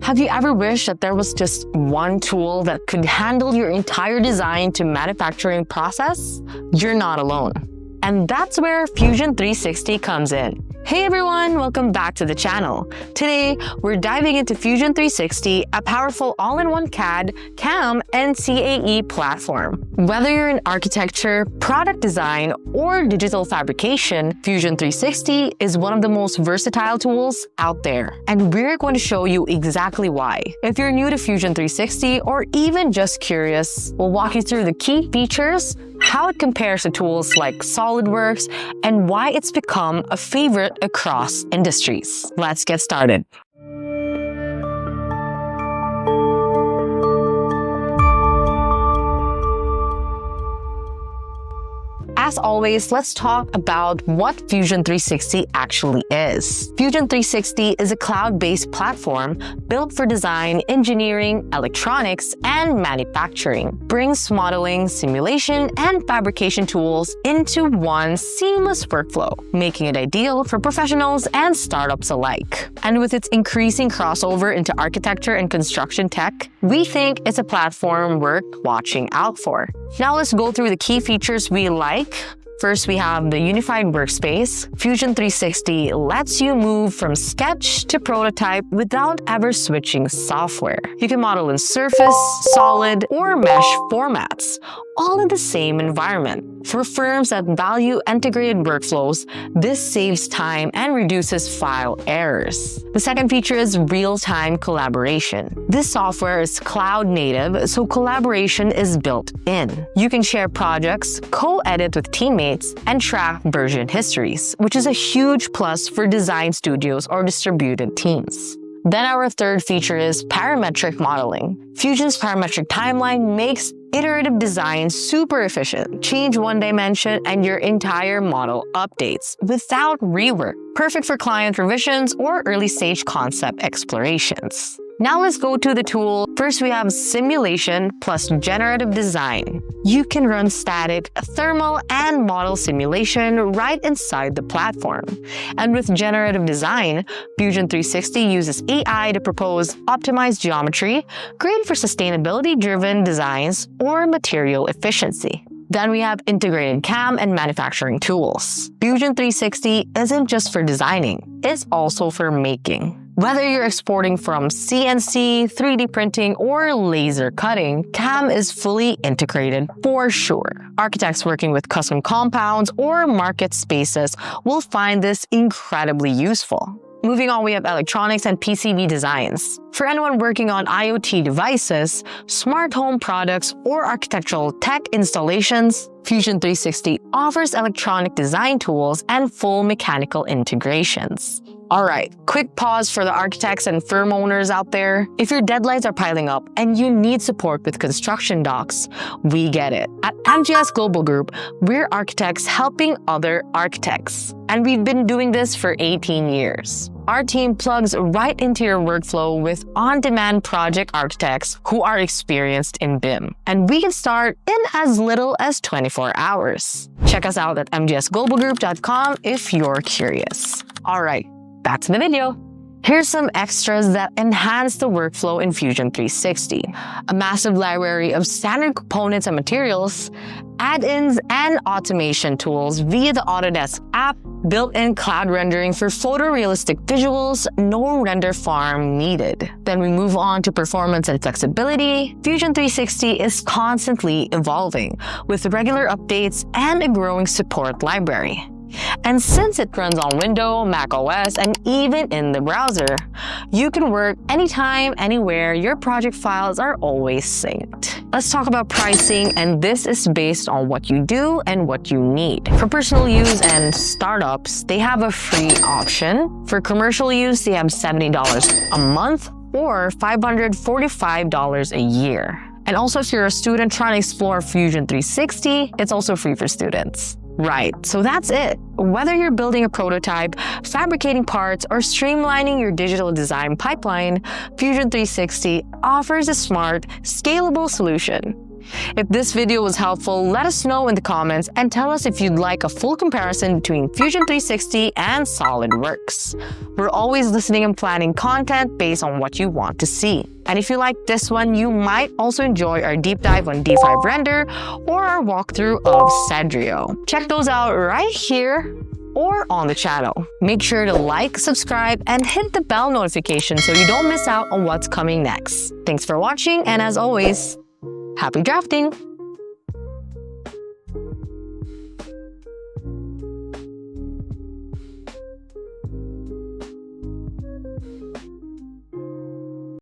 Have you ever wished that there was just one tool that could handle your entire design to manufacturing process? You're not alone. And that's where Fusion 360 comes in. Hey everyone, welcome back to the channel. Today, we're diving into Fusion 360, a powerful all-in-one CAD, CAM, and CAE platform. Whether you're in architecture, product design, or digital fabrication, Fusion 360 is one of the most versatile tools out there. And we're going to show you exactly why. If you're new to Fusion 360 or even just curious, we'll walk you through the key features, how it compares to tools like SolidWorks, and why it's become a favorite across industries. Let's get started. As always, let's talk about what Fusion 360 actually is. Fusion 360 is a cloud-based platform built for design, engineering, electronics, and manufacturing. Brings modeling, simulation, and fabrication tools into one seamless workflow, making it ideal for professionals and startups alike. And with its increasing crossover into architecture and construction tech, we think it's a platform worth watching out for. Now let's go through the key features we like. First, we have the unified workspace. Fusion 360 lets you move from sketch to prototype without ever switching software. You can model in Surface, Solid, or Mesh formats, all in the same environment. For firms that value integrated workflows, this saves time and reduces file errors. The second feature is real-time collaboration. This software is cloud-native, so collaboration is built in. You can share projects, co-edit with teammates, and track version histories, which is a huge plus for design studios or distributed teams. Then our third feature is parametric modeling. Fusion's parametric timeline makes iterative design super efficient. Change one dimension and your entire model updates without rework. Perfect for client revisions or early-stage concept explorations. Now let's go to the tool. First, we have simulation plus generative design. You can run static, thermal, and model simulation right inside the platform. And with generative design, Fusion 360 uses AI to propose optimized geometry, great for sustainability-driven designs or material efficiency. Then we have integrated CAM and manufacturing tools. Fusion 360 isn't just for designing, it's also for making. Whether you're exporting from CNC, 3D printing, or laser cutting, CAM is fully integrated for sure. Architects working with custom compounds or market spaces will find this incredibly useful. Moving on, we have electronics and PCB designs. For anyone working on IoT devices, smart home products, or architectural tech installations, Fusion 360 offers electronic design tools and full mechanical integrations. Alright, quick pause for the architects and firm owners out there. If your deadlines are piling up and you need support with construction docs, we get it. At MGS Global Group, we're architects helping other architects. And we've been doing this for 18 years. Our team plugs right into your workflow with on-demand project architects who are experienced in BIM. And we can start in as little as 24 hours. Check us out at mgsglobalgroup.com if you're curious. Alright, back to the video. Here's some extras that enhance the workflow in Fusion 360. A massive library of standard components and materials, add-ins and automation tools via the Autodesk app, built-in cloud rendering for photorealistic visuals, no render farm needed. Then we move on to performance and flexibility. Fusion 360 is constantly evolving with regular updates and a growing support library. And since it runs on Windows, Mac OS, and even in the browser, you can work anytime, anywhere. Your project files are always synced. Let's talk about pricing, and this is based on what you do and what you need. For personal use and startups, they have a free option. For commercial use, they have $70 a month or $545 a year. And also, if you're a student trying to explore Fusion 360, it's also free for students. Right, so that's it. Whether you're building a prototype, fabricating parts, or streamlining your digital design pipeline, Fusion 360 offers a smart, scalable solution. If this video was helpful, let us know in the comments and tell us if you'd like a full comparison between Fusion 360 and SolidWorks. We're always listening and planning content based on what you want to see. And if you like this one, you might also enjoy our deep dive on D5 Render or our walkthrough of Cedrio. Check those out right here or on the channel. Make sure to like, subscribe, and hit the bell notification so you don't miss out on what's coming next. Thanks for watching, and as always, happy drafting!